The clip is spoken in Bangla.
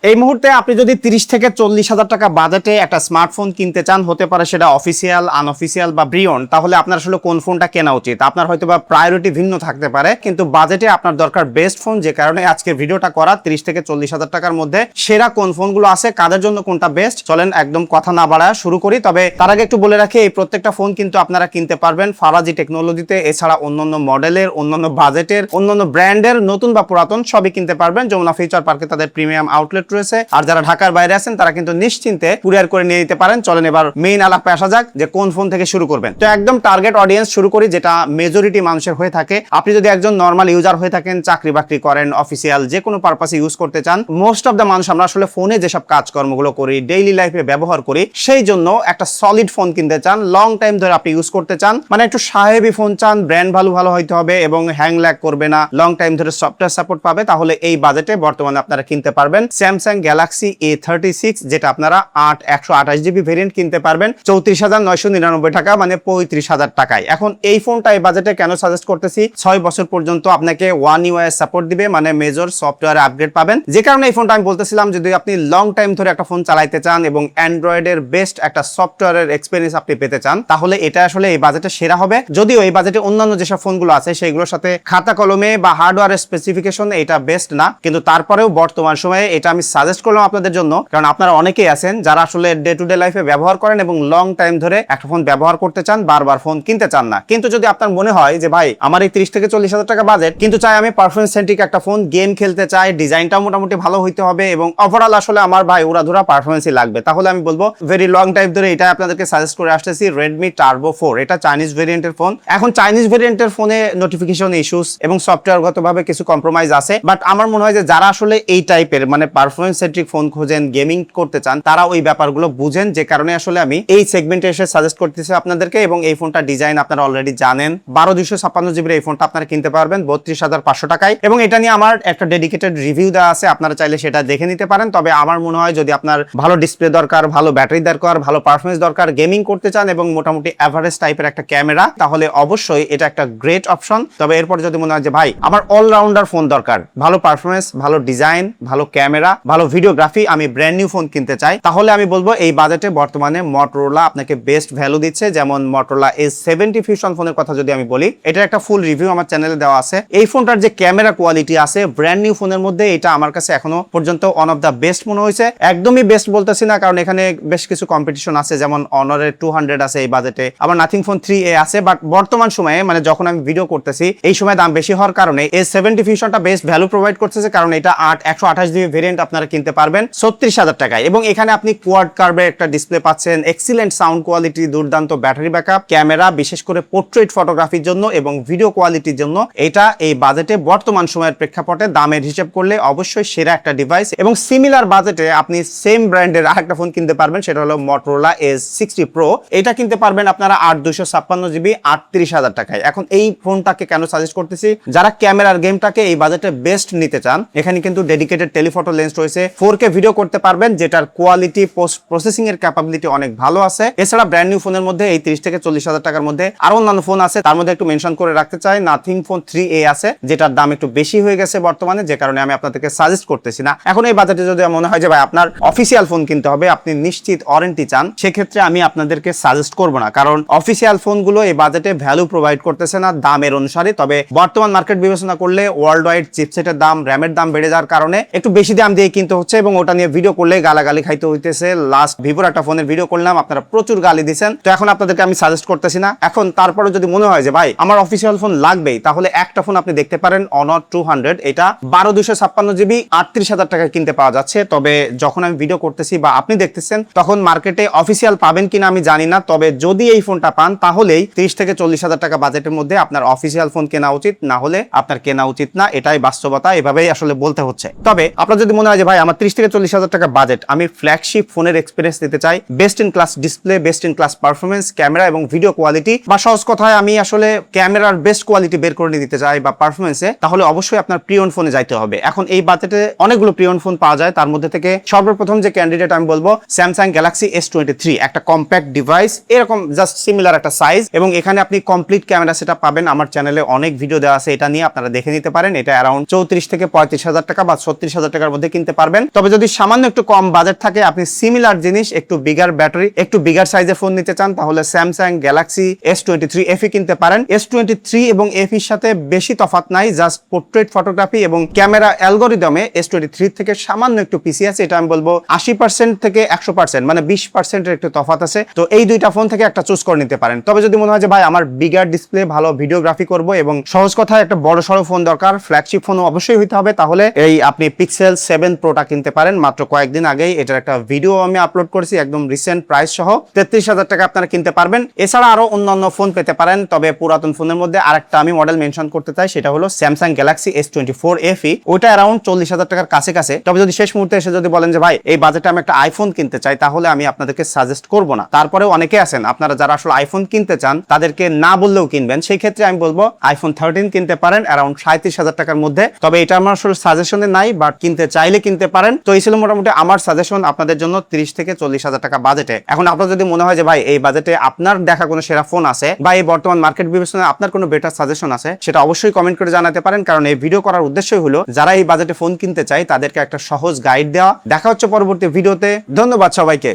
এই মুহূর্তে আপনি যদি 30 থেকে 40,000 টাকা বাজেটে একটা স্মার্টফোন কিনতে চান, হতে পারে সেটা অফিসিয়াল, আনঅফিসিয়াল বা ব্রিয়ন, তাহলে আপনার আসলে কোন ফোনটা কেনা উচিত? আপনার হয়তো বা প্রায়োরিটি ভিন্ন থাকতে পারে, কিন্তু বাজেটে আপনার দরকার বেস্ট ফোন। যে কারণে আজকে ভিডিওটা করা 30 থেকে 40,000 টাকার মধ্যে সেরা কোন ফোনগুলো আছে, কাদের জন্য কোনটা বেস্ট। চলেন একদম কথা না বাড়ায় শুরু করি। তবে তার আগে একটু বলে রাখি, এই প্রত্যেকটা ফোন কিন্তু আপনারা কিনতে পারবেন ফারাজি টেকনোলজিতে। এছাড়া অন্যান্য মডেলের, অন্যান্য বাজেটের, অন্যান্য ব্র্যান্ডের নতুন বা পুরাতন সবই কিনতে পারবেন। যমুনা ফিউচার পার্কে তাদের প্রিমিয়াম আউটলেট রয়েছে। আর যারা ঢাকার বাইরে আছেন তারা কিন্তু নিশ্চিন্তে কুরিয়ার করে নিয়ে নিতে পারেন। চলেন এবার মেইন আলাপে আসা যাক যে কোন ফোন থেকে শুরু করবেন। তো একদম টার্গেট অডিয়েন্স শুরু করি, যেটা মেজরিটি মানুষের হয়ে থাকে। আপনি যদি একজন নরমাল ইউজার হয়ে থাকেন, চাকরি বাকরি করেন, অফিসিয়াল যে কোনো পারপাসে ইউজ করতে চান, মোস্ট অফ দ্য মানুষ আমরা আসলে ফোনে যেসব কাজকর্মগুলো করি, ডেইলি লাইফে ব্যবহার করি, সেই জন্য একটা সলিড ফোন কিনতে চান, লং টাইম ধরে আপনি ইউজ করতে চান, মানে একটু সাহেবি ফোন চান, ব্র্যান্ড ভালো ভালো হইতে হবে এবং হ্যাং ল্যাগ করবে না, লং টাইম ধরে সফটওয়্যার সাপোর্ট পাবে, তাহলে এই বাজেটে বর্তমানে আপনারা কিনতে পারবেন স্যামসাং গ্যালাক্সি A36, যেটা আপনারা 128GB ভেরিয়েন্ট কিনতে পারবেন 34,999 টাকা, মানে 35,000 টাকায়। এখন এই ফোনটা এই বাজেটে কেন সাজেস্ট করতেছি? 6 বছর পর্যন্ত আপনাকে One UI সাপোর্ট দিবে, মানে মেজর সফটওয়্যার আপগ্রেড পাবেন। যে কারণে এই ফোনটা আমি বলতেছিলাম, যদি আপনি লং টাইম ধরে একটা ফোন চালাইতে চান এবং অ্যান্ড্রয়েডের বেস্ট একটা সফটওয়্যারের এক্সপেরিয়েন্স আপনি পেতে চান, তাহলে এটা আসলে এই বাজেটে সেরা হবে। যদিও এই বাজেটে অন্যান্য যেসব ফোনগুলো আছে সেগুলোর সাথে খাতা কলমে বা হার্ডওয়্যার স্পেসিফিকেশন এটা বেস্ট না, কিন্তু তারপরেও বর্তমান সময়ে এটা আমি সাজেস্ট করলাম আপনাদের জন্য, কারণ আপনারা অনেকেই আছেন যারা আসলে ডে টু ডে লাইফে ব্যবহার করেন এবং লং টাইম ধরে একটা ফোন ব্যবহার করতে চান, বারবার ফোন কিনতে চান না। কিন্তু যদি আপনার মনে হয় যে ভাই আমার এই 30 থেকে 40,000 টাকা বাজেট, কিন্তু চাই আমি পারফরম্যান্স সেন্ট্রিক একটা ফোন, গেম খেলতে চাই, ডিজাইনটাও মোটামুটি ভালো হইতে হবে এবং ওভারঅল আসলে আমার ভাই উড়াধুরা পারফরম্যান্সই লাগবে, তাহলে আমি বলবো ভেরি লং টাইম ধরে এটা আপনাদেরকে সাজেস্ট করে আসতেছি Redmi Turbo 4। এটা চাইনিজ ভেরিয়েন্টের ফোন। এখন চাইনিজ ভেরিয়েন্টের ফোনে নোটিফিকেশন ইস্যুস এবং সফটওয়্যারগতভাবে কিছু কম্প্রোমাইজ আছে, বাট আমার মনে হয় যে যারা আসলে এই টাইপের মানে পারফরম্যান্স সেন্ট্রিক ফোন খোঁজেন, গেমিং করতে চান, তারা ওই ব্যাপারগুলো বুঝেন। যে কারণে আসলে আমি এই সেগমেন্টে এসে সাজেস্ট করতেছি আপনাদেরকে। এবং এই ফোনটা ডিজাইন আপনারা অলরেডি জানেন। 12,256GB এই ফোনটা আপনারা কিনতে পারবেন 32,500 টাকায়। এবং এটা নিয়ে আমার একটা ডেডিকেটেড রিভিউ দেওয়া আছে, আপনারা চাইলে সেটা দেখে নিতে পারেন। তবে আমার মনে হয় যদি আপনার ভালো ডিসপ্লে দরকার, ভালো ব্যাটারি দরকার, ভালো পারফরম্যান্স দরকার, গেমিং করতে চান এবং মোটামুটি এভারেজ টাইপের একটা ক্যামেরা, তাহলে অবশ্যই এটা একটা গ্রেট অপশন। তবে এরপর যদি মনে হয় যে ভাই আমার অলরাউন্ডার ফোন দরকার, ভালো পারফরম্যান্স, ভালো ডিজাইন, ভালো ক্যামেরা, ভালো ভিডিওগ্রাফি, আমি ব্র্যান্ড নিউ ফোন কিনতে চাই, তাহলে আমি বলবো এই বাজেটে বর্তমানে Motorola আপনাকে বেস্ট ভ্যালু দিচ্ছে। যেমন Motorola A70 Fusion ফোনের কথা যদি আমি বলি, এটার একটা ফুল রিভিউ আমার চ্যানেলে দেওয়া আছে। এই ফোনটার যে ক্যামেরা কোয়ালিটি আছে ব্র্যান্ড নিউ ফোনের মধ্যে, এটা আমার কাছে এখনো পর্যন্ত ওয়ান অফ দা বেস্ট মনে হয়েছে। একদমই বেস্ট বলতেছি না, কারণ এখানে বেশ কিছু কম্পিটিশন আছে, যেমন Honor-এর 200 আছে এই বাজেটে, আবার Nothing Phone 3A আছে। বাট বর্তমান সময়ে মানে যখন আমি ভিডিও করতেছি এই সময় দাম বেশি হওয়ার কারণে A70 Fusionটা বেস্ট ভ্যালু প্রোভাইড করতেছে, কারণ এটা 128GB ভেরিয়েন্ট আপনারা কিনতে পারবেন 36,000 টাকায়। এবং এখানে আপনি কোয়াড কার্ভের একটা ডিসপ্লে পাচ্ছেন, এক্সিলেন্ট সাউন্ড কোয়ালিটি, দুর্দান্ত ব্যাটারি ব্যাকআপ, ক্যামেরা বিশেষ করে পোর্ট্রেট ফটোগ্রাফির জন্য এবং ভিডিও কোয়ালিটির জন্য এটা এই বাজেটে বর্তমান সময়ের প্রেক্ষাপটে দামের হিসাব করলে অবশ্যই সেরা একটা ডিভাইস। এবং সিমিলার বাজেটে আপনি সেম ব্র্যান্ডের আরেকটা ফোন কিনতে পারবেন, সেটা হলো Motorola S60 Pro। এটা কিনতে পারবেন আপনারা 8,256GB 38,000 টাকায়। এখন এই ফোনটাকে কেন সাজেস্ট করতেছি? যারা ক্যামেরার গেমটাকে এই বাজেটে বেস্ট নিতে চান, এখানে কিন্তু ডেডিকেটেড টেলিফটো লেন্স রয়েছে, 4K ভিডিও করতে পারবেন, যেটার কোয়ালিটি, পোস্ট প্রসেসিং এর ক্যাপাবিলিটি অনেক ভালো আছে। এছাড়া ব্র্যান্ড নিউ ফোনের মধ্যে এই 30 থেকে 40,000 টাকার মধ্যে আরো অন্যান্য ফোন আছে, তার মধ্যে একটু মেনশন করে রাখতে চাই Nothing Phone 3A আছে, যেটার দাম একটু বেশি হয়ে গেছে বর্তমানে, যে কারণে আমি আপনাদেরকে সাজেস্ট করতেছি না। এখন এই বাজেটে যদি মনে হয় যে ভাই আপনার অফিসিয়াল ফোন কিনতে হবে, আপনি নিশ্চিত ওয়ারেন্টি চান, সেক্ষেত্রে আমি আপনাদেরকে সাজেস্ট করব না, কারণ অফিসিয়াল ফোনগুলো এই বাজেটে ভ্যালু প্রোভাইড করতেছে না দামের অনুসারে। তবে বর্তমান মার্কেট বিবেচনা করলে ওয়ার্ল্ড ওয়াইড চিপসেটের দাম, র্যামের দাম বেড়ে যাওয়ার কারণে একটু বেশি দাম দিয়ে কিনতে হচ্ছে এবং ওটা নিয়ে ভিডিও করলে গালাগালি খাইতে হইতেছে। লাস্ট ভিভোর একটা ফোনের ভিডিও করলাম, আপনারা প্রচুর গালি দিচ্ছেন, তো এখন আপনাদেরকে আমি সাজেস্ট করতেছি না। এখন তারপরে যদি মনে হয় যে ভাই আমার অফিসিয়াল ফোন লাগবেই, তাহলে একটা ফোন আপনি দেখতে পারেন Honor 200। এটা 12,256GB 38,000 টাকায় কিনতে পাওয়া যাচ্ছে। তবে যখন আমি ভিডিও করতেছি বা আপনি দেখতেছেন, তখন মার্কেটে অফিসিয়াল পাবেন কিনা আমি জানি না। তবে যদি এই ফোনটা পান, তাহলেই 30 থেকে 40,000 টাকা বাজেটের মধ্যে আপনার অফিসিয়াল ফোন কেনা উচিত, না হলে আপনার কেনা উচিত না। এটাই বাস্তবতা, এভাবেই আসলে বলতে হচ্ছে। তবে আপনার যদি মনে হয় যে ভাই আমার 30 থেকে 40,000 টাকা বাজেট, আমি ফ্ল্যাগশিপ ফোনের এক্সপিরিয়েন্স দিতে চাই, best in class display, best in class performance, camera এবং ভিডিও কোয়ালিটি, বা সহজ কথায় আমি আসলে ক্যামেরার বেস্ট কোয়ালিটি বের করে দিতে চাই বা পারফরমেন্সে, তাহলে অবশ্যই আপনার প্রিয়ন ফোনে যাইতে হবে। এখন এই বাজেটে অনেকগুলো প্রিয়ন ফোন পাওয়া যায়, তার মধ্যে থেকে সর্বপ্রথম যে ক্যান্ডিডেট আমি বলবো Samsung Galaxy S23, একটা কম্প্যাক্ট ডিভাইস, এরকম জাস্ট সিমিলার একটা সাইজ, এবং এখানে আপনি কমপ্লিট ক্যামেরা সেটআপ পাবেন। আমার চ্যানেলে অনেক ভিডিও দেওয়া আছে এটা নিয়ে, আপনারা দেখে নিতে পারেন। এটা অ্যারাউন্ড 34 থেকে 35,000 টাকা বা 36,000 টাকার মধ্যে কিনতে পারবেন। তবে যদি সামান্য একটু কম বাজেট থাকে, আপনি সিমিলার জিনিস একটু বিগার ব্যাটারি একটু বিগার সাইজের ফোন নিতে চান, তাহলে স্যামসাং গ্যালাক্সি S23 FE কিনতে পারেন। S23 এবং FE সাথে বেশি তফাৎ নাই, জাস্ট পোর্ট্রেট ফটোগ্রাফি এবং ক্যামেরা অ্যালগোরিদমে S23 থেকে সামান্য একটু পিছিয়ে আছে। এটা আমি বলবো 80% থেকে 100%, মানে 20% একটু তফাৎ আছে। তো এই দুইটা ফোন থেকে একটা চুজ করে নিতে পারেন। তবে যদি মনে হয় যে ভাই আমার বিগার ডিসপ্লে, ভালো ভিডিওগ্রাফি করব এবং সহজ কথায় একটা বড় সড়ো ফোন দরকার, ফ্ল্যাগশিপ ফোন অবশ্যই হইতে হবে, তাহলে এই আপনি পিক্সেল 7 প্রোটা কিনতে পারেন। মাত্র কয়েকদিন আগেই এটার একটা ভিডিও আমি আপলোড করেছি, একদম রিসেন্ট প্রাইস সহ 33,000 টাকা আপনারা কিনতে পারবেন। এছাড়া আরো অন্যান্য ফোন পেতে পারেন। তবে পুরাতন ফোনের মধ্যে আরেকটা আমি মডেল মেনশন করতে চাই, সেটা হলো স্যামসাং গ্যালাক্সি S24 FE। ওটা অ্যারাউন্ড 40,000 টাকার কাছে। তবে যদি শেষ মুহূর্তে এসে যদি বলেন যে ভাই এই বাজেটে আমি একটা আইফোন কিনতে চাই, তাহলে আমি আপনাদেরকে সাজেস্ট করব না। তারপরেও অনেকে আছেন আপনারা যারা আসলে আইফোন কিনতে চান, তাদেরকে না বললেও কিনবেন। সেই ক্ষেত্রে আমি বলবো আইফোন 13 কিনতে পারেন অ্যারাউন্ড 37,000 টাকার মধ্যে। তবে এটা আমার আসলে সাজেশনে নাই, বাট কিনতে চাইলে কিনতে পারেন। তো এই ছিল মোটামুটি আমার সাজেশন আপনাদের জন্য 30 থেকে 40,000 টাকা বাজেটে। এখন আপনার যদি মনে হয় যে ভাই এই বাজেটে আপনার দেখা কোনো সেরা ফোন আছে বা এই বর্তমান মার্কেট বিবেচনায় আপনার কোনো বেটার সাজেশন আছে, সেটা অবশ্যই কমেন্ট করে জানাতে পারেন। কারণ এই ভিডিও করার উদ্দেশ্যই হলো যারা এই বাজেটে ফোন কিনতে চায় তাদেরকে একটা সহজ গাইড দেওয়া। দেখা হচ্ছে পরবর্তী ভিডিওতে। ধন্যবাদ সবাইকে।